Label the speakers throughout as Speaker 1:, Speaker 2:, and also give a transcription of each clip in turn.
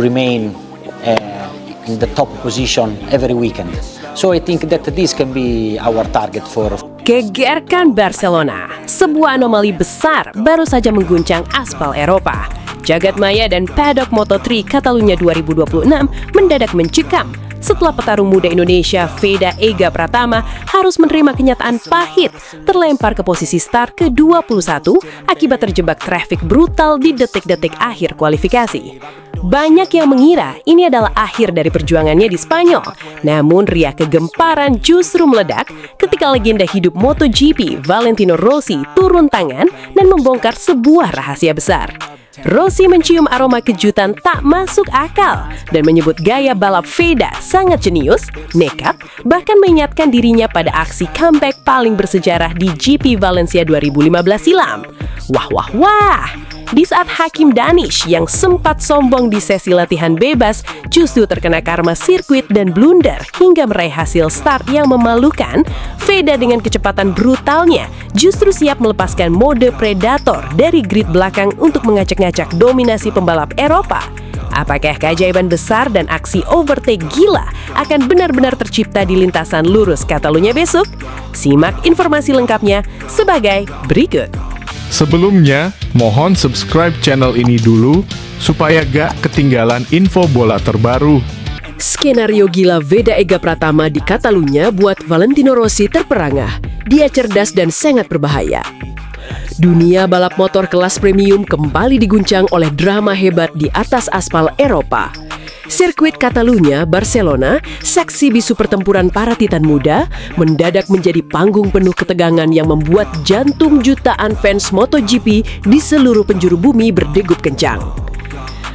Speaker 1: remain in the top position every weekend. So I think that this can be our target for.
Speaker 2: Gegerkan Barcelona, sebuah anomali besar baru saja mengguncang aspal Eropa. Jagat maya dan paddock Moto3 Catalunya 2026 mendadak mencekam setelah petarung muda Indonesia Veda Ega Pratama harus menerima kenyataan pahit terlempar ke posisi start ke-21 akibat terjebak traffic brutal di detik-detik akhir kualifikasi. Banyak yang mengira ini adalah akhir dari perjuangannya di Spanyol. Namun riak kegemparan justru meledak ketika legenda hidup MotoGP Valentino Rossi turun tangan dan membongkar sebuah rahasia besar. Rossi mencium aroma kejutan tak masuk akal dan menyebut gaya balap Veda sangat jenius, nekat, bahkan mengingatkan dirinya pada aksi comeback paling bersejarah di GP Valencia 2015 silam. Wah wah wah! Di saat Hakim Danish yang sempat sombong di sesi latihan bebas justru terkena karma sirkuit dan blunder hingga meraih hasil start yang memalukan, Veda dengan kecepatan brutalnya justru siap melepaskan mode predator dari grid belakang untuk mengacak-ngacak dominasi pembalap Eropa. Apakah keajaiban besar dan aksi overtake gila akan benar-benar tercipta di lintasan lurus Catalunya besok? Simak informasi lengkapnya sebagai berikut.
Speaker 3: Sebelumnya, mohon subscribe channel ini dulu supaya gak ketinggalan info bola terbaru.
Speaker 2: Skenario gila Veda Ega Pratama di Catalunya buat Valentino Rossi terperangah. Dia cerdas dan sangat berbahaya. Dunia balap motor kelas premium kembali diguncang oleh drama hebat di atas aspal Eropa. Sirkuit Catalunya, Barcelona, saksi bisu pertempuran para titan muda, mendadak menjadi panggung penuh ketegangan yang membuat jantung jutaan fans MotoGP di seluruh penjuru bumi berdegup kencang.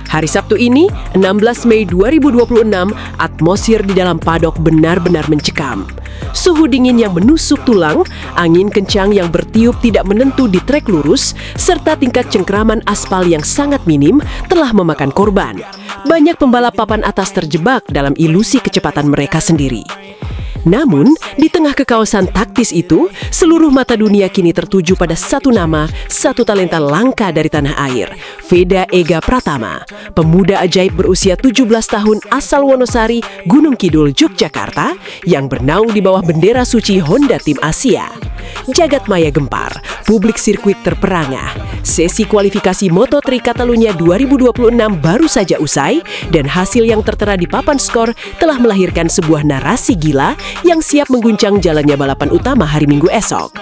Speaker 2: Hari Sabtu ini, 16 Mei 2026, atmosfer di dalam paddock benar-benar mencekam. Suhu dingin yang menusuk tulang, angin kencang yang bertiup tidak menentu di trek lurus, serta tingkat cengkraman aspal yang sangat minim telah memakan korban. Banyak pembalap papan atas terjebak dalam ilusi kecepatan mereka sendiri. Namun, di tengah kekaosan taktis itu, seluruh mata dunia kini tertuju pada satu nama, satu talenta langka dari tanah air, Veda Ega Pratama, pemuda ajaib berusia 17 tahun asal Wonosari, Gunung Kidul, Yogyakarta, yang bernaung di bawah bendera suci Honda Tim Asia. Jagat maya gempar, publik sirkuit terperangah. Sesi kualifikasi Moto3 Catalunya 2026 baru saja usai, dan hasil yang tertera di papan skor telah melahirkan sebuah narasi gila yang siap mengguncang jalannya balapan utama hari Minggu esok.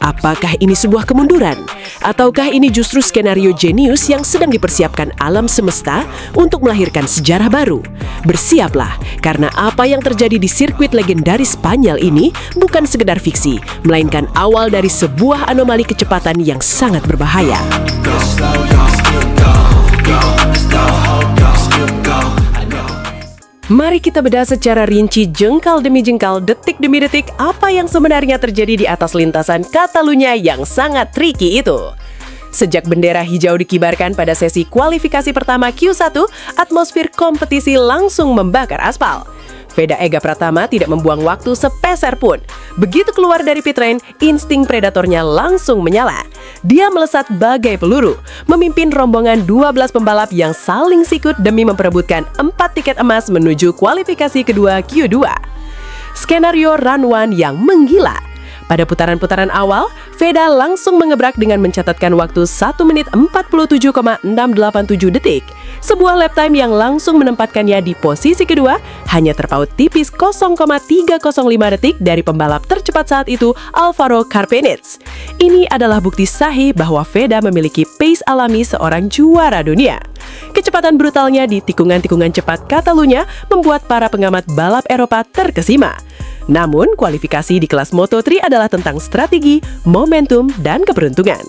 Speaker 2: Apakah ini sebuah kemunduran? Ataukah ini justru skenario jenius yang sedang dipersiapkan alam semesta untuk melahirkan sejarah baru? Bersiaplah, karena apa yang terjadi di sirkuit legendaris Spanyol ini bukan sekedar fiksi, melainkan awal dari sebuah anomali kecepatan yang sangat berbahaya. Mari kita bedah secara rinci jengkal demi jengkal, detik demi detik apa yang sebenarnya terjadi di atas lintasan Catalunya yang sangat tricky itu. Sejak bendera hijau dikibarkan pada sesi kualifikasi pertama Q1, atmosfer kompetisi langsung membakar aspal. Veda Ega Pratama tidak membuang waktu sepeser pun. Begitu keluar dari pit lane, insting predatornya langsung menyala. Dia melesat bagai peluru, memimpin rombongan 12 pembalap yang saling sikut demi memperebutkan 4 tiket emas menuju kualifikasi kedua Q2. Skenario run one yang menggila. Pada putaran-putaran awal, Veda langsung mengebrak dengan mencatatkan waktu 1 menit 47,687 detik. Sebuah lap time yang langsung menempatkannya di posisi kedua, hanya terpaut tipis 0,305 detik dari pembalap tercepat saat itu, Alvaro Carpenets. Ini adalah bukti sahih bahwa Veda memiliki pace alami seorang juara dunia. Kecepatan brutalnya di tikungan-tikungan cepat Catalunya membuat para pengamat balap Eropa terkesima. Namun, kualifikasi di kelas Moto3 adalah tentang strategi, momentum, dan keberuntungan.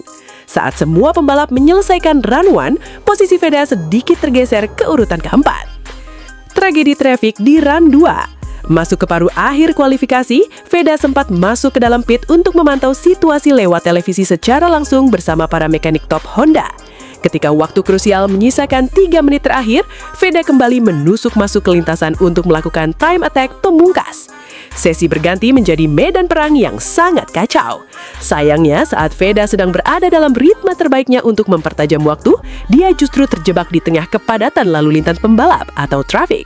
Speaker 2: Saat semua pembalap menyelesaikan run one, posisi Veda sedikit tergeser ke urutan keempat. Tragedi traffic di run 2. Masuk ke paruh akhir kualifikasi, Veda sempat masuk ke dalam pit untuk memantau situasi lewat televisi secara langsung bersama para mekanik top Honda. Ketika waktu krusial menyisakan 3 menit terakhir, Veda kembali menusuk masuk ke lintasan untuk melakukan time attack pemungkas. Sesi berganti menjadi medan perang yang sangat kacau. Sayangnya, saat Veda sedang berada dalam ritme terbaiknya untuk mempertajam waktu, dia justru terjebak di tengah kepadatan lalu lintas pembalap atau traffic.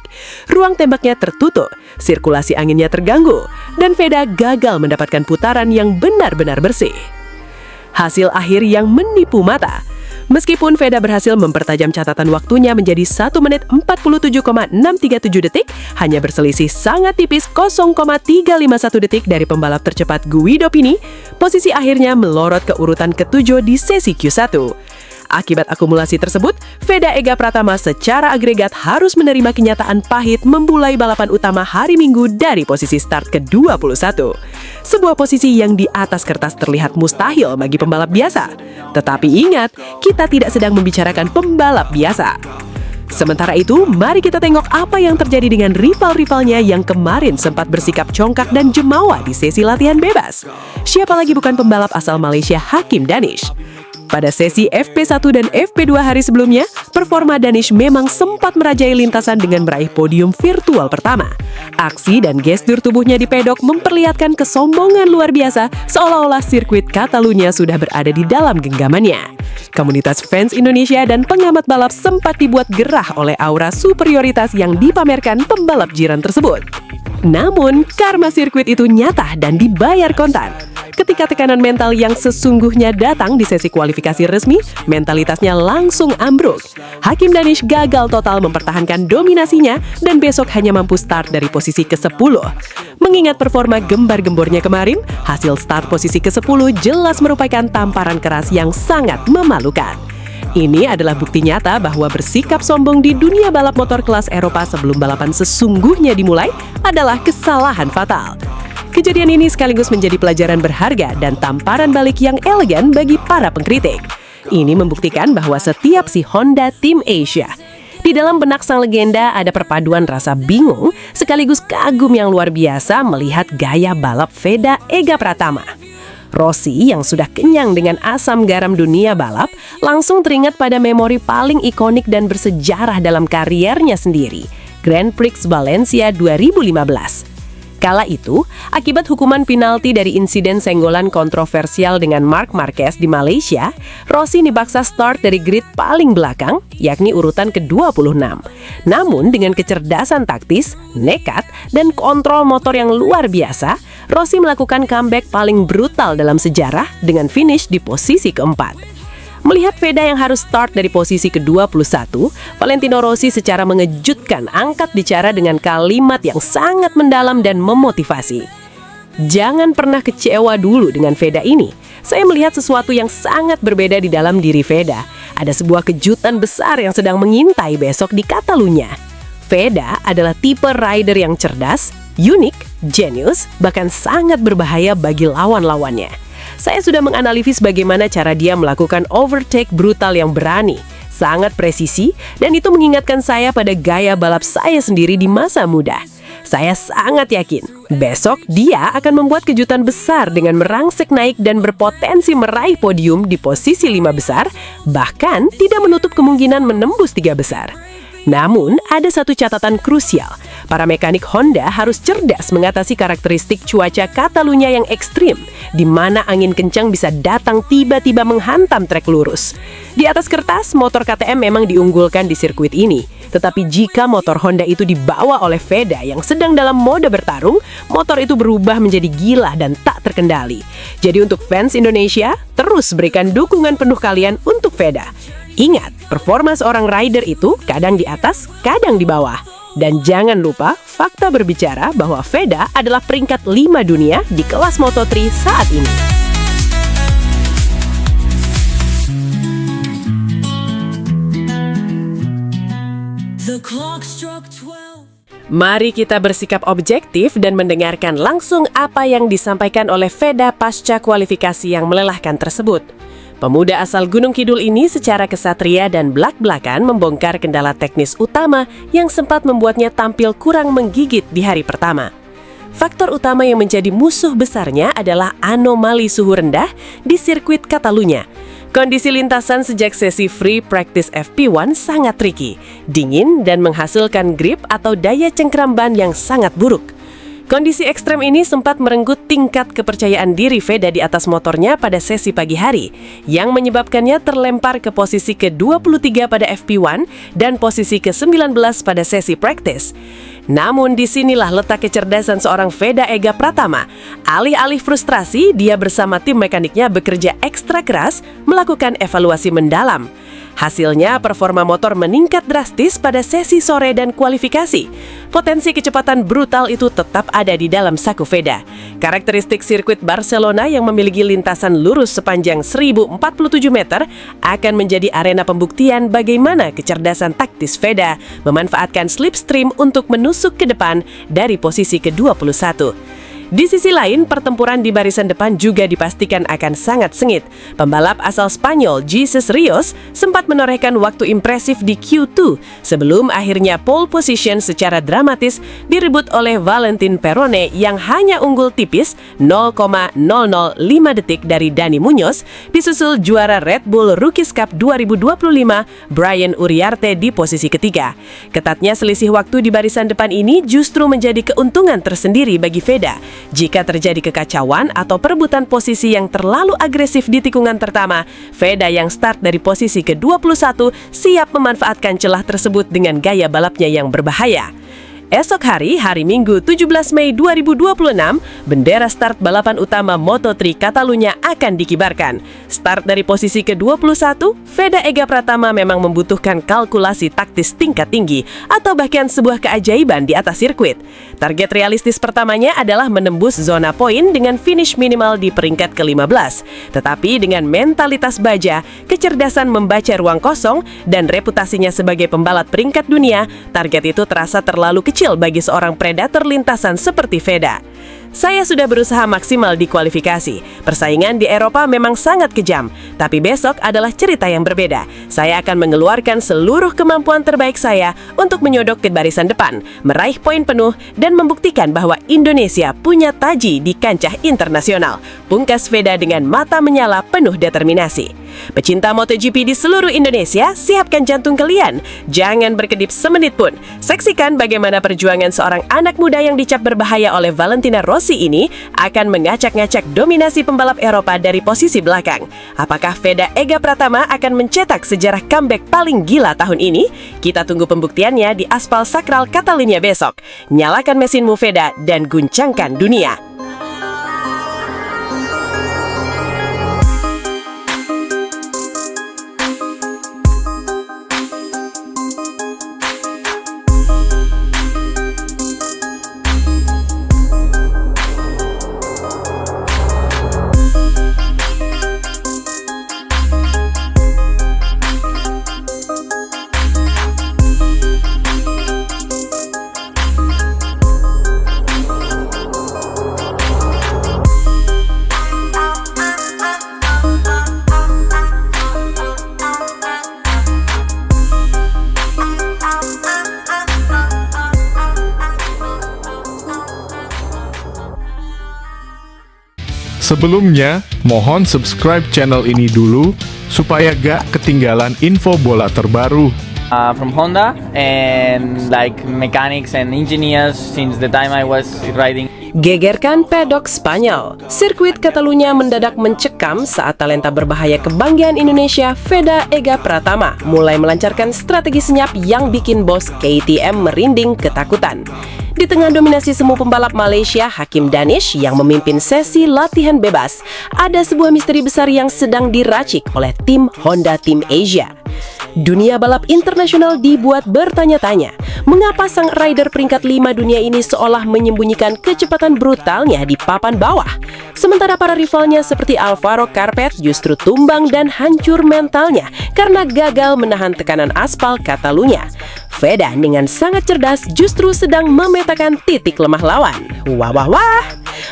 Speaker 2: Ruang tembaknya tertutup, sirkulasi anginnya terganggu, dan Veda gagal mendapatkan putaran yang benar-benar bersih. Hasil akhir yang menipu mata. Meskipun Veda berhasil mempertajam catatan waktunya menjadi 1 menit 47,637 detik, hanya berselisih sangat tipis 0,351 detik dari pembalap tercepat Guido Pini, posisi akhirnya melorot ke urutan ke-7 di sesi Q1. Akibat akumulasi tersebut, Veda Ega Pratama secara agregat harus menerima kenyataan pahit memulai balapan utama hari Minggu dari posisi start ke-21. Sebuah posisi yang di atas kertas terlihat mustahil bagi pembalap biasa. Tetapi ingat, kita tidak sedang membicarakan pembalap biasa. Sementara itu, mari kita tengok apa yang terjadi dengan rival-rivalnya yang kemarin sempat bersikap congkak dan jemawa di sesi latihan bebas. Siapa lagi bukan pembalap asal Malaysia, Hakim Danish. Pada sesi FP1 dan FP2 hari sebelumnya, performa Danish memang sempat merajai lintasan dengan meraih podium virtual pertama. Aksi dan gestur tubuhnya di pedok memperlihatkan kesombongan luar biasa, seolah-olah sirkuit Catalunya sudah berada di dalam genggamannya. Komunitas fans Indonesia dan pengamat balap sempat dibuat gerah oleh aura superioritas yang dipamerkan pembalap jiran tersebut. Namun, karma sirkuit itu nyata dan dibayar kontan. Ketika tekanan mental yang sesungguhnya datang di sesi kualifikasi resmi, mentalitasnya langsung ambruk. Hakim Danish gagal total mempertahankan dominasinya dan besok hanya mampu start dari posisi ke-10. Mengingat performa gembar-gembornya kemarin, hasil start posisi ke-10 jelas merupakan tamparan keras yang sangat memalukan. Ini adalah bukti nyata bahwa bersikap sombong di dunia balap motor kelas Eropa sebelum balapan sesungguhnya dimulai adalah kesalahan fatal. Kejadian ini sekaligus menjadi pelajaran berharga dan tamparan balik yang elegan bagi para pengkritik. Ini membuktikan bahwa setiap si Honda Tim Asia. Di dalam benak sang legenda ada perpaduan rasa bingung sekaligus kagum yang luar biasa melihat gaya balap Veda Ega Pratama. Rossi yang sudah kenyang dengan asam garam dunia balap langsung teringat pada memori paling ikonik dan bersejarah dalam kariernya sendiri, Grand Prix Valencia 2015. Kala itu, akibat hukuman penalti dari insiden senggolan kontroversial dengan Marc Marquez di Malaysia, Rossi dipaksa start dari grid paling belakang, yakni urutan ke-26. Namun dengan kecerdasan taktis, nekat, dan kontrol motor yang luar biasa, Rossi melakukan comeback paling brutal dalam sejarah dengan finish di posisi keempat. Melihat Veda yang harus start dari posisi ke-21, Valentino Rossi secara mengejutkan angkat bicara dengan kalimat yang sangat mendalam dan memotivasi. Jangan pernah kecewa dulu dengan Veda ini. Saya melihat sesuatu yang sangat berbeda di dalam diri Veda. Ada sebuah kejutan besar yang sedang mengintai besok di Catalunya. Veda adalah tipe rider yang cerdas, unik, jenius, bahkan sangat berbahaya bagi lawan-lawannya. Saya sudah menganalisis bagaimana cara dia melakukan overtake brutal yang berani, sangat presisi, dan itu mengingatkan saya pada gaya balap saya sendiri di masa muda. Saya sangat yakin, besok dia akan membuat kejutan besar dengan merangsek naik dan berpotensi meraih podium di posisi 5 besar, bahkan tidak menutup kemungkinan menembus 3 besar. Namun, ada satu catatan krusial. Para mekanik Honda harus cerdas mengatasi karakteristik cuaca Catalunya yang ekstrim, di mana angin kencang bisa datang tiba-tiba menghantam trek lurus. Di atas kertas, motor KTM memang diunggulkan di sirkuit ini. Tetapi jika motor Honda itu dibawa oleh Veda yang sedang dalam mode bertarung, motor itu berubah menjadi gila dan tak terkendali. Jadi untuk fans Indonesia, terus berikan dukungan penuh kalian untuk Veda. Ingat, performa seorang rider itu kadang di atas, kadang di bawah. Dan jangan lupa, fakta berbicara bahwa Veda adalah peringkat 5 dunia di kelas Moto3 saat ini. Mari kita bersikap objektif dan mendengarkan langsung apa yang disampaikan oleh Veda pasca kualifikasi yang melelahkan tersebut. Pemuda asal Gunung Kidul ini secara kesatria dan belak-belakan membongkar kendala teknis utama yang sempat membuatnya tampil kurang menggigit di hari pertama. Faktor utama yang menjadi musuh besarnya adalah anomali suhu rendah di sirkuit Catalunya. Kondisi lintasan sejak sesi free practice FP1 sangat tricky, dingin dan menghasilkan grip atau daya cengkram ban yang sangat buruk. Kondisi ekstrem ini sempat merenggut tingkat kepercayaan diri Veda di atas motornya pada sesi pagi hari, yang menyebabkannya terlempar ke posisi ke-23 pada FP1 dan posisi ke-19 pada sesi praktis. Namun disinilah letak kecerdasan seorang Veda Ega Pratama. Alih-alih frustrasi, dia bersama tim mekaniknya bekerja ekstra keras melakukan evaluasi mendalam. Hasilnya, performa motor meningkat drastis pada sesi sore dan kualifikasi. Potensi kecepatan brutal itu tetap ada di dalam saku Veda. Karakteristik sirkuit Barcelona yang memiliki lintasan lurus sepanjang 1047 meter akan menjadi arena pembuktian bagaimana kecerdasan taktis Veda memanfaatkan slipstream untuk menusuk ke depan dari posisi ke-21. Di sisi lain, pertempuran di barisan depan juga dipastikan akan sangat sengit. Pembalap asal Spanyol Jesus Rios sempat menorehkan waktu impresif di Q2 sebelum akhirnya pole position secara dramatis direbut oleh Valentin Perone yang hanya unggul tipis 0,005 detik dari Dani Muñoz, disusul juara Red Bull Rookies Cup 2025 Brian Uriarte di posisi ketiga. Ketatnya selisih waktu di barisan depan ini justru menjadi keuntungan tersendiri bagi Veda. Jika terjadi kekacauan atau perebutan posisi yang terlalu agresif di tikungan pertama, Veda yang start dari posisi ke-21 siap memanfaatkan celah tersebut dengan gaya balapnya yang berbahaya. Esok hari, hari Minggu 17 Mei 2026, bendera start balapan utama Moto3 Catalunya akan dikibarkan. Start dari posisi ke-21, Veda Ega Pratama memang membutuhkan kalkulasi taktis tingkat tinggi atau bahkan sebuah keajaiban di atas sirkuit. Target realistis pertamanya adalah menembus zona poin dengan finish minimal di peringkat ke-15. Tetapi dengan mentalitas baja, kecerdasan membaca ruang kosong, dan reputasinya sebagai pembalap peringkat dunia, target itu terasa terlalu kecil bagi seorang predator lintasan seperti Veda. Saya sudah berusaha maksimal di kualifikasi. Persaingan di Eropa memang sangat kejam, tapi besok adalah cerita yang berbeda. Saya akan mengeluarkan seluruh kemampuan terbaik saya untuk menyodok ke barisan depan, meraih poin penuh, dan membuktikan bahwa Indonesia punya taji di kancah internasional. Pungkas Veda dengan mata menyala penuh determinasi. Pecinta MotoGP di seluruh Indonesia, siapkan jantung kalian. Jangan berkedip semenit pun. Saksikan bagaimana perjuangan seorang anak muda yang dicap berbahaya oleh Valentino Rossi ini akan mengacak-ngacak dominasi pembalap Eropa dari posisi belakang. Apakah Veda Ega Pratama akan mencetak sejarah comeback paling gila tahun ini? Kita tunggu pembuktiannya di aspal sakral Catalunya besok. Nyalakan mesinmu Veda dan guncangkan dunia.
Speaker 3: Sebelumnya, mohon subscribe channel ini dulu supaya gak ketinggalan info bola terbaru.
Speaker 4: From Honda and like mechanics and engineers since the time I was riding.
Speaker 2: Gegerkan pedok Spanyol. Sirkuit Catalunya mendadak mencekam saat talenta berbahaya kebanggaan Indonesia Veda Ega Pratama mulai melancarkan strategi senyap yang bikin bos KTM merinding ketakutan. Di tengah dominasi semu pembalap Malaysia, Hakim Danish yang memimpin sesi latihan bebas, ada sebuah misteri besar yang sedang diracik oleh tim Honda Team Asia. Dunia balap internasional dibuat bertanya-tanya, mengapa sang rider peringkat 5 dunia ini seolah menyembunyikan kecepatan brutalnya di papan bawah, sementara para rivalnya seperti Alvaro Carpet justru tumbang dan hancur mentalnya karena gagal menahan tekanan aspal Catalunya. Veda dengan sangat cerdas justru sedang memetakan titik lemah lawan. Wah wah wah!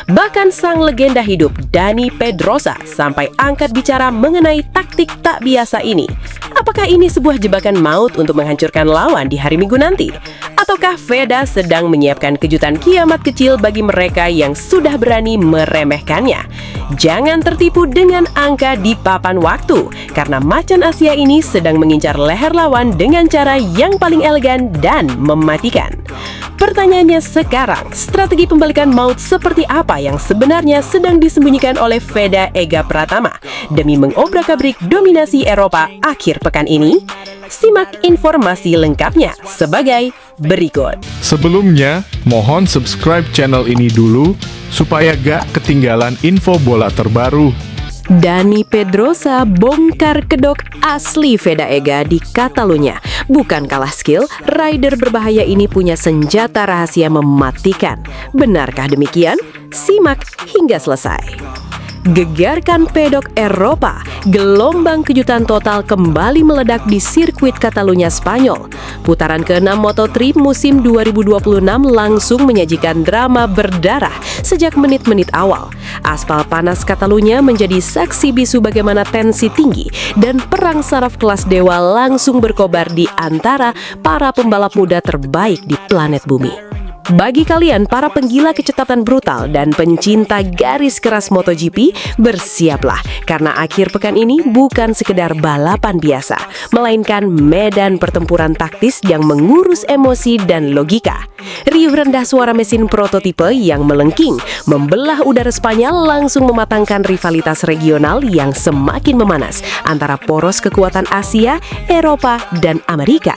Speaker 2: Bahkan sang legenda hidup Dani Pedrosa sampai angkat bicara mengenai taktik tak biasa ini. Apakah ini sebuah jebakan maut untuk menghancurkan lawan di hari Minggu nanti? Ataukah Veda sedang menyiapkan kejutan kiamat kecil bagi mereka yang sudah berani meremehkannya? Jangan tertipu dengan angka di papan waktu, karena macan Asia ini sedang mengincar leher lawan dengan cara yang paling elegan dan mematikan. Pertanyaannya sekarang, strategi pembalikan maut seperti apa yang sebenarnya sedang disembunyikan oleh Veda Ega Pratama demi mengobrak-abrik dominasi Eropa akhir pekan ini? Simak informasi lengkapnya sebagai berikut.
Speaker 3: Sebelumnya, mohon subscribe channel ini dulu supaya gak ketinggalan info bola terbaru.
Speaker 2: Dani Pedrosa bongkar kedok asli Veda Ega di Catalunya. Bukan kalah skill, rider berbahaya ini punya senjata rahasia mematikan. Benarkah demikian? Simak hingga selesai. Gegarkan pedok Eropa, gelombang kejutan total kembali meledak di sirkuit Catalunya Spanyol. Putaran ke-6 Moto3 musim 2026 langsung menyajikan drama berdarah sejak menit-menit awal. Aspal panas Catalunya menjadi saksi bisu bagaimana tensi tinggi dan perang saraf kelas dewa langsung berkobar di antara para pembalap muda terbaik di planet bumi. Bagi kalian para penggila kecepatan brutal dan pencinta garis keras MotoGP, bersiaplah karena akhir pekan ini bukan sekedar balapan biasa, melainkan medan pertempuran taktis yang mengurus emosi dan logika. Riuh rendah suara mesin prototipe yang melengking, membelah udara Spanyol langsung mematangkan rivalitas regional yang semakin memanas antara poros kekuatan Asia, Eropa, dan Amerika.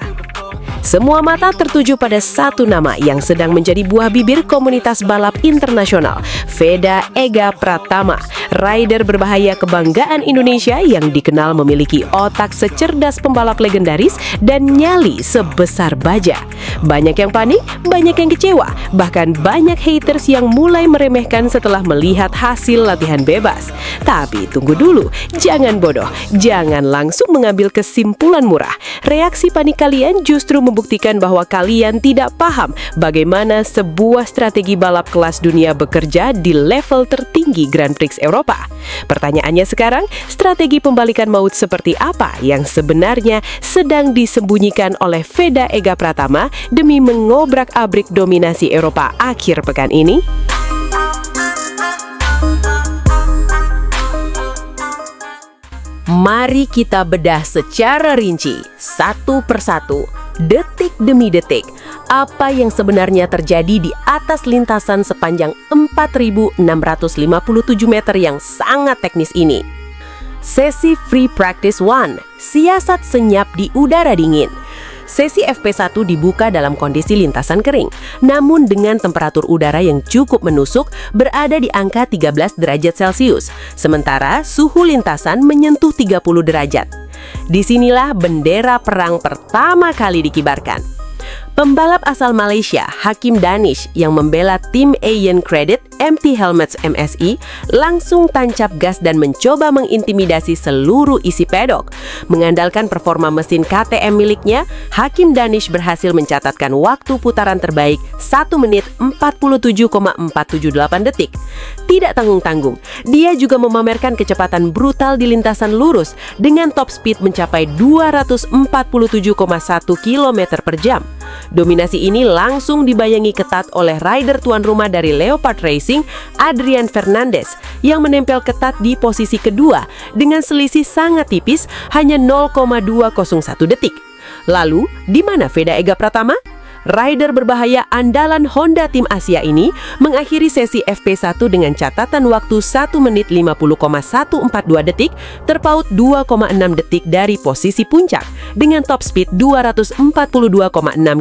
Speaker 2: Semua mata tertuju pada satu nama yang sedang menjadi buah bibir komunitas balap internasional, Veda Ega Pratama, rider berbahaya kebanggaan Indonesia yang dikenal memiliki otak secerdas pembalap legendaris dan nyali sebesar baja. Banyak yang panik, banyak yang kecewa, bahkan banyak haters yang mulai meremehkan setelah melihat hasil latihan bebas. Tapi tunggu dulu, jangan bodoh, jangan langsung mengambil kesimpulan murah. Reaksi panik kalian justru membuktikan bahwa kalian tidak paham bagaimana sebuah strategi balap kelas dunia bekerja di level tertinggi Grand Prix Eropa. Pertanyaannya sekarang, strategi pembalikan maut seperti apa yang sebenarnya sedang disembunyikan oleh Veda Ega Pratama demi mengobrak-abrik dominasi Eropa akhir pekan ini? Mari kita bedah secara rinci, satu persatu, detik demi detik, apa yang sebenarnya terjadi di atas lintasan sepanjang 4.657 meter yang sangat teknis ini. Sesi Free Practice 1, siasat senyap di udara dingin. Sesi FP1 dibuka dalam kondisi lintasan kering, namun dengan temperatur udara yang cukup menusuk berada di angka 13 derajat Celcius, sementara suhu lintasan menyentuh 30 derajat. Disinilah bendera perang pertama kali dikibarkan. Pembalap asal Malaysia, Hakim Danish, yang membela tim Aeon Credit MT Helmets MSI, langsung tancap gas dan mencoba mengintimidasi seluruh isi pedok. Mengandalkan performa mesin KTM miliknya, Hakim Danish berhasil mencatatkan waktu putaran terbaik 1 menit 47,478 detik. Tidak tanggung-tanggung, dia juga memamerkan kecepatan brutal di lintasan lurus dengan top speed mencapai 247,1 km per jam. Dominasi ini langsung dibayangi ketat oleh rider tuan rumah dari Leopard Racing, Adrian Fernandez, yang menempel ketat di posisi kedua dengan selisih sangat tipis hanya 0,201 detik. Lalu, di mana Veda Ega Pratama? Rider berbahaya andalan Honda Tim Asia ini mengakhiri sesi FP1 dengan catatan waktu 1 menit 50,142 detik, terpaut 2,6 detik dari posisi puncak dengan top speed 242,6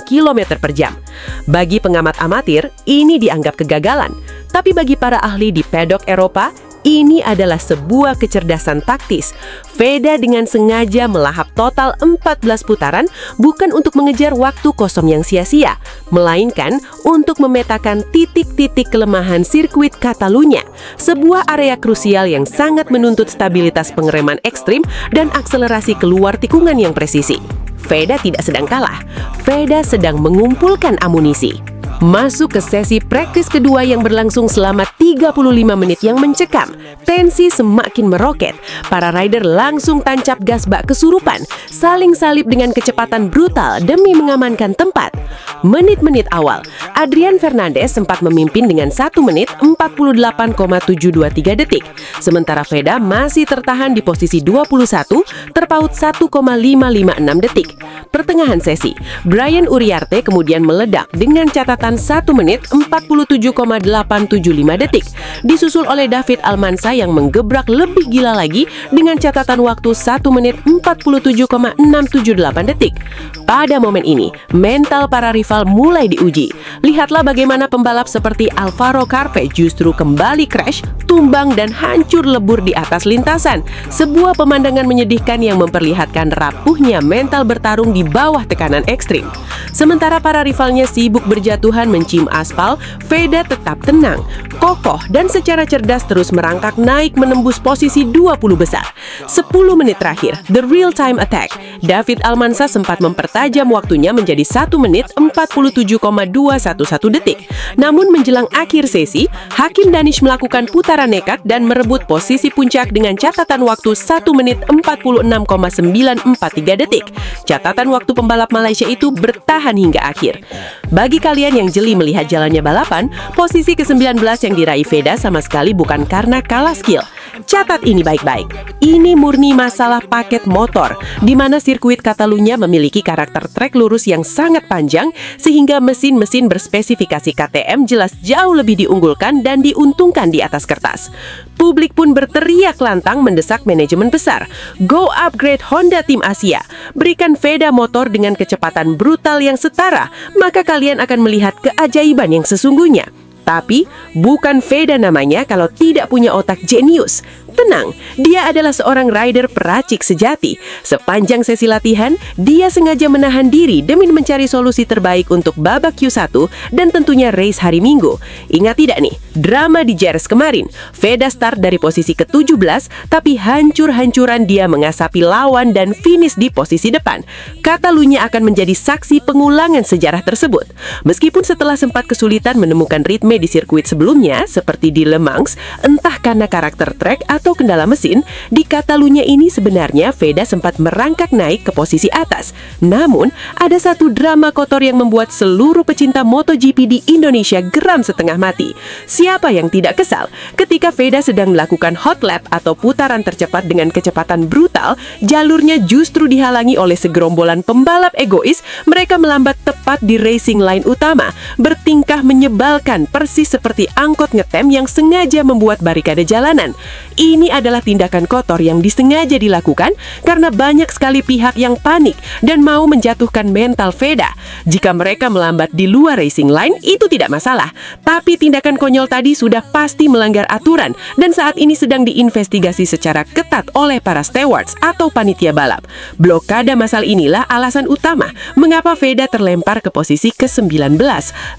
Speaker 2: km per jam. Bagi pengamat amatir, ini dianggap kegagalan. Tapi bagi para ahli di pedok Eropa, ini adalah sebuah kecerdasan taktis. Veda dengan sengaja melahap total 14 putaran bukan untuk mengejar waktu kosong yang sia-sia, melainkan untuk memetakan titik-titik kelemahan sirkuit Catalunya, sebuah area krusial yang sangat menuntut stabilitas pengereman ekstrim dan akselerasi keluar tikungan yang presisi. Veda tidak sedang kalah, Veda sedang mengumpulkan amunisi. Masuk ke sesi praktis kedua yang berlangsung selama 35 menit yang mencekam. Tensi semakin meroket. Para rider langsung tancap gas bak kesurupan, saling salip dengan kecepatan brutal demi mengamankan tempat. Menit-menit awal, Adrian Fernandez sempat memimpin dengan 1 menit 48,723 detik. Sementara Veda masih tertahan di posisi 21, terpaut 1,556 detik. Pertengahan sesi, Brian Uriarte kemudian meledak dengan catatan catatan 1 menit 47,875 detik. Disusul oleh David Almanza yang menggebrak lebih gila lagi dengan catatan waktu 1 menit 47,678 detik. Pada momen ini, mental para rival mulai diuji. Lihatlah bagaimana pembalap seperti Alvaro Carpe justru kembali crash, tumbang dan hancur lebur di atas lintasan. Sebuah pemandangan menyedihkan yang memperlihatkan rapuhnya mental bertarung di bawah tekanan ekstrim. Sementara para rivalnya sibuk berjatuhan mencium aspal, Veda tetap tenang, kokoh dan secara cerdas terus merangkak naik menembus posisi 20 besar. 10 menit terakhir, the real time attack, David Almanza sempat mempertajam waktunya menjadi 1 menit 47,211 detik. Namun menjelang akhir sesi, Hakim Danish melakukan putaran nekat dan merebut posisi puncak dengan catatan waktu 1 menit 46,943 detik. Catatan waktu pembalap Malaysia itu bertahan hingga akhir. Bagi kalian yang jeli melihat jalannya balapan, posisi ke-19 yang diraih Veda sama sekali bukan karena kalah skill. Catat ini baik-baik. Ini murni masalah paket motor, di mana sirkuit Catalunya memiliki karakter trek lurus yang sangat panjang, sehingga mesin-mesin berspesifikasi KTM jelas jauh lebih diunggulkan dan diuntungkan di atas kertas. Publik pun berteriak lantang mendesak manajemen besar. Go upgrade Honda Tim Asia. Berikan Veda motor dengan kecepatan brutal yang setara, maka kalian akan melihat keajaiban yang sesungguhnya. Tapi, bukan Veda namanya kalau tidak punya otak jenius. Tenang, dia adalah seorang rider peracik sejati. Sepanjang sesi latihan, dia sengaja menahan diri demi mencari solusi terbaik untuk babak Q1 dan tentunya race hari Minggu. Ingat tidak nih, drama di Jerez kemarin. Veda start dari posisi ke-17, tapi hancur-hancuran dia mengasapi lawan dan finish di posisi depan. Catalunya akan menjadi saksi pengulangan sejarah tersebut. Meskipun setelah sempat kesulitan menemukan ritme di sirkuit sebelumnya, seperti di Le Mans, entah karena karakter trek atau kendala mesin, di Catalunya ini sebenarnya Veda sempat merangkak naik ke posisi atas. Namun, ada satu drama kotor yang membuat seluruh pecinta MotoGP di Indonesia geram setengah mati. Siapa yang tidak kesal ketika Veda sedang melakukan hot lap atau putaran tercepat dengan kecepatan brutal, jalurnya justru dihalangi oleh segerombolan pembalap egois. Mereka melambat tepat di racing line utama, bertingkah menyebalkan persis seperti angkot ngetem yang sengaja membuat barikade jalanan. Ini adalah tindakan kotor yang disengaja dilakukan karena banyak sekali pihak yang panik dan mau menjatuhkan mental Veda. Jika mereka melambat di luar racing line, itu tidak masalah. Tapi tindakan konyol tadi sudah pasti melanggar aturan dan saat ini sedang diinvestigasi secara ketat oleh para stewards atau panitia balap. Blokade massal inilah alasan utama mengapa Veda terlempar ke posisi ke-19.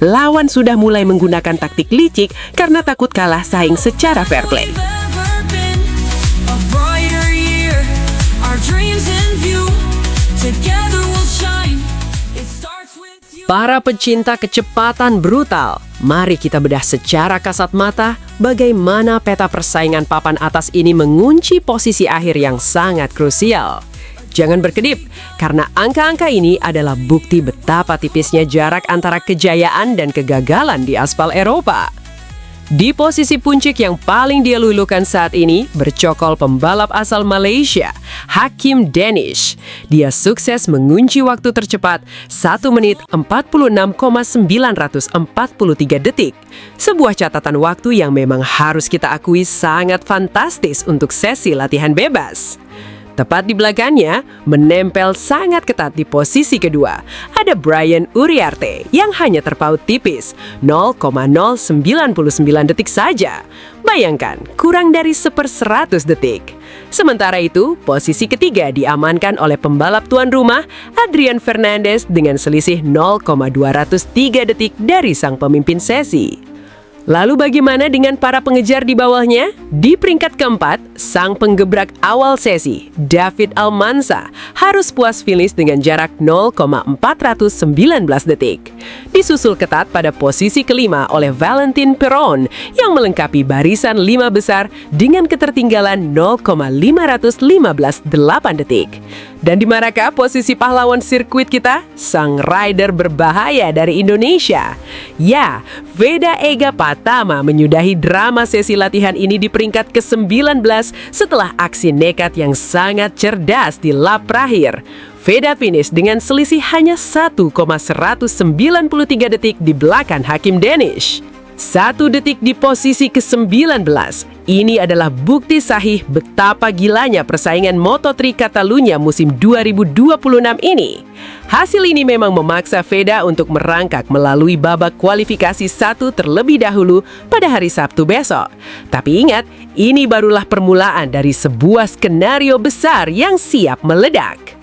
Speaker 2: Lawan sudah mulai menggunakan taktik licik karena takut kalah saing secara fair play. Para pecinta kecepatan brutal, mari kita bedah secara kasat mata bagaimana peta persaingan papan atas ini mengunci posisi akhir yang sangat krusial. Jangan berkedip, karena angka-angka ini adalah bukti betapa tipisnya jarak antara kejayaan dan kegagalan di aspal Eropa. Di posisi puncak yang paling dia lulukan saat ini, bercokol pembalap asal Malaysia, Hakim Danish. Dia sukses mengunci waktu tercepat 1 menit 46,943 detik. Sebuah catatan waktu yang memang harus kita akui sangat fantastis untuk sesi latihan bebas. Tepat di belakangnya, menempel sangat ketat di posisi kedua, ada Brian Uriarte yang hanya terpaut tipis, 0,099 detik saja. Bayangkan, kurang dari 1/100 detik. Sementara itu, posisi ketiga diamankan oleh pembalap tuan rumah, Adrian Fernandez dengan selisih 0,203 detik dari sang pemimpin sesi. Lalu bagaimana dengan para pengejar di bawahnya? Di peringkat keempat, sang penggebrak awal sesi, David Almanza, harus puas finish dengan jarak 0,419 detik. Disusul ketat pada posisi kelima oleh Valentin Perron yang melengkapi barisan 5 besar dengan ketertinggalan 0,515,8 detik. Dan di manakah posisi pahlawan sirkuit kita? Sang rider berbahaya dari Indonesia. Ya, Veda Ega Pratama menyudahi drama sesi latihan ini di peringkat ke-19 setelah aksi nekat yang sangat cerdas di lap terakhir. Veda finish dengan selisih hanya 1,193 detik di belakang Hakim Danish. 1 detik di posisi ke-19. Ini adalah bukti sahih betapa gilanya persaingan Moto3 Catalunya musim 2026 ini. Hasil ini memang memaksa Veda untuk merangkak melalui babak kualifikasi 1 terlebih dahulu pada hari Sabtu besok. Tapi ingat, ini barulah permulaan dari sebuah skenario besar yang siap meledak.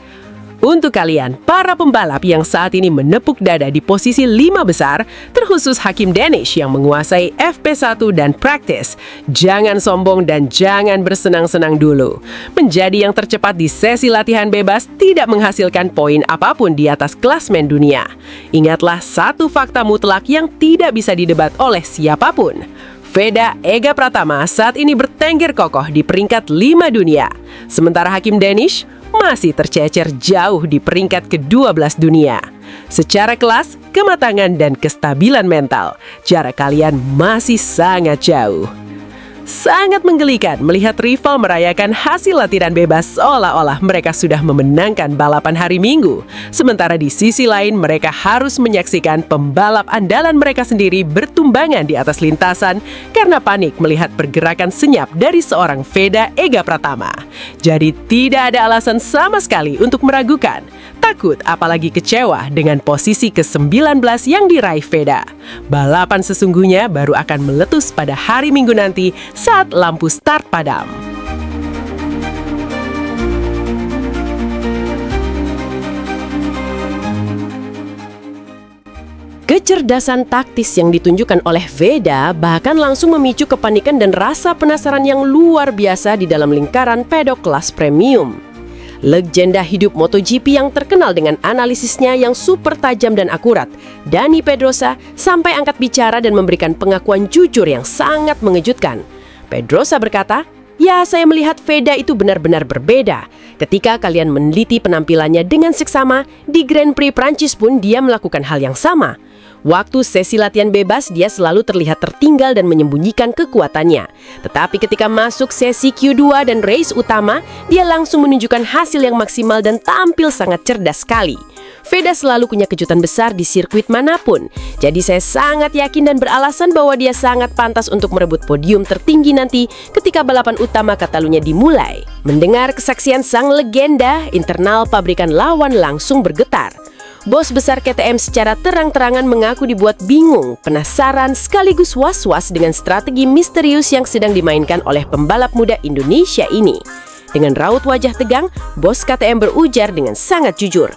Speaker 2: Untuk kalian, para pembalap yang saat ini menepuk dada di posisi 5 besar, terkhusus Hakim Danish yang menguasai FP1 dan Practice, jangan sombong dan jangan bersenang-senang dulu. Menjadi yang tercepat di sesi latihan bebas tidak menghasilkan poin apapun di atas klasmen dunia. Ingatlah satu fakta mutlak yang tidak bisa didebat oleh siapapun. Veda Ega Pratama saat ini bertengger kokoh di peringkat 5 dunia, sementara Hakim Danish masih tercecer jauh di peringkat ke-12 dunia. Secara kelas, kematangan, dan kestabilan mental, jarak kalian masih sangat jauh. Sangat menggelikan melihat rival merayakan hasil latihan bebas seolah-olah mereka sudah memenangkan balapan hari Minggu. Sementara di sisi lain mereka harus menyaksikan pembalap andalan mereka sendiri bertumbangan di atas lintasan karena panik melihat pergerakan senyap dari seorang Veda Ega Pratama. Jadi tidak ada alasan sama sekali untuk meragukan, takut apalagi kecewa dengan posisi ke-19 yang diraih Veda. Balapan sesungguhnya baru akan meletus pada hari Minggu nanti saat lampu start padam. Kecerdasan taktis yang ditunjukkan oleh Veda bahkan langsung memicu kepanikan dan rasa penasaran yang luar biasa di dalam lingkaran pedok kelas premium. Legenda hidup MotoGP yang terkenal dengan analisisnya yang super tajam dan akurat, Dani Pedrosa sampai angkat bicara dan memberikan pengakuan jujur yang sangat mengejutkan. Pedrosa berkata, "Ya, saya melihat Veda itu benar-benar berbeda. Ketika kalian meneliti penampilannya dengan seksama, di Grand Prix Prancis pun dia melakukan hal yang sama. Waktu sesi latihan bebas, dia selalu terlihat tertinggal dan menyembunyikan kekuatannya. Tetapi ketika masuk sesi Q2 dan race utama, dia langsung menunjukkan hasil yang maksimal dan tampil sangat cerdas sekali. Veda selalu punya kejutan besar di sirkuit manapun. Jadi saya sangat yakin dan beralasan bahwa dia sangat pantas untuk merebut podium tertinggi nanti ketika balapan utama Catalunya dimulai." Mendengar kesaksian sang legenda, internal pabrikan lawan langsung bergetar. Bos besar KTM secara terang-terangan mengaku dibuat bingung, penasaran, sekaligus was-was dengan strategi misterius yang sedang dimainkan oleh pembalap muda Indonesia ini. Dengan raut wajah tegang, bos KTM berujar dengan sangat jujur,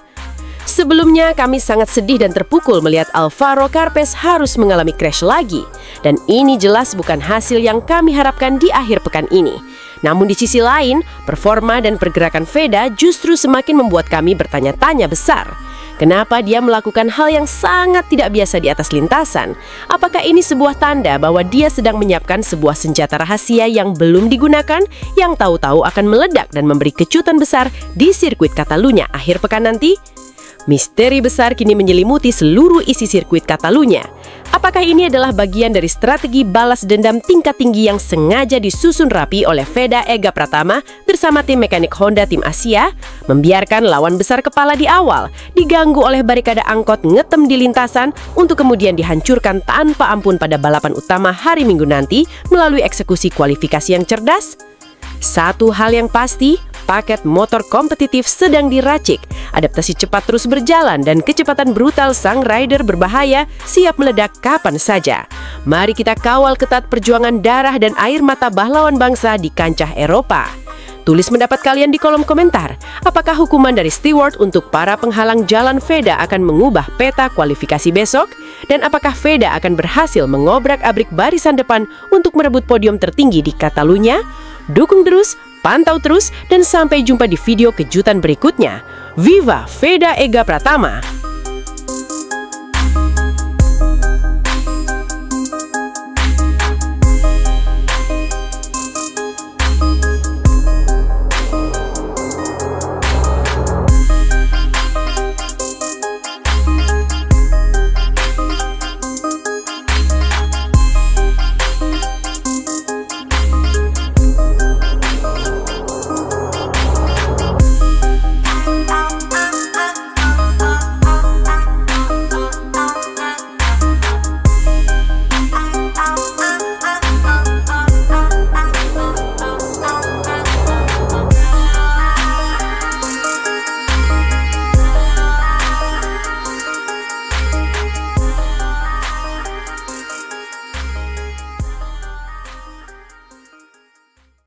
Speaker 2: "Sebelumnya kami sangat sedih dan terpukul melihat Alvaro Carpes harus mengalami crash lagi. Dan ini jelas bukan hasil yang kami harapkan di akhir pekan ini. Namun di sisi lain, performa dan pergerakan Veda justru semakin membuat kami bertanya-tanya besar. Kenapa dia melakukan hal yang sangat tidak biasa di atas lintasan? Apakah ini sebuah tanda bahwa dia sedang menyiapkan sebuah senjata rahasia yang belum digunakan, yang tahu-tahu akan meledak dan memberi kejutan besar di sirkuit Catalunya akhir pekan nanti?" Misteri besar kini menyelimuti seluruh isi sirkuit Catalunya. Apakah ini adalah bagian dari strategi balas dendam tingkat tinggi yang sengaja disusun rapi oleh Veda Ega Pratama bersama tim mekanik Honda Tim Asia, membiarkan lawan besar kepala di awal diganggu oleh barikade angkot ngetem di lintasan untuk kemudian dihancurkan tanpa ampun pada balapan utama hari Minggu nanti melalui eksekusi kualifikasi yang cerdas? Satu hal yang pasti, paket motor kompetitif sedang diracik, adaptasi cepat terus berjalan, dan kecepatan brutal sang rider berbahaya siap meledak kapan saja. Mari kita kawal ketat perjuangan darah dan air mata pahlawan bangsa di kancah Eropa. Tulis pendapat kalian di kolom komentar. Apakah hukuman dari steward untuk para penghalang jalan Veda akan mengubah peta kualifikasi besok? Dan apakah Veda akan berhasil mengobrak-abrik barisan depan untuk merebut podium tertinggi di Catalunya? Dukung terus, pantau terus, dan sampai jumpa di video kejutan berikutnya. Viva Veda Ega Pratama!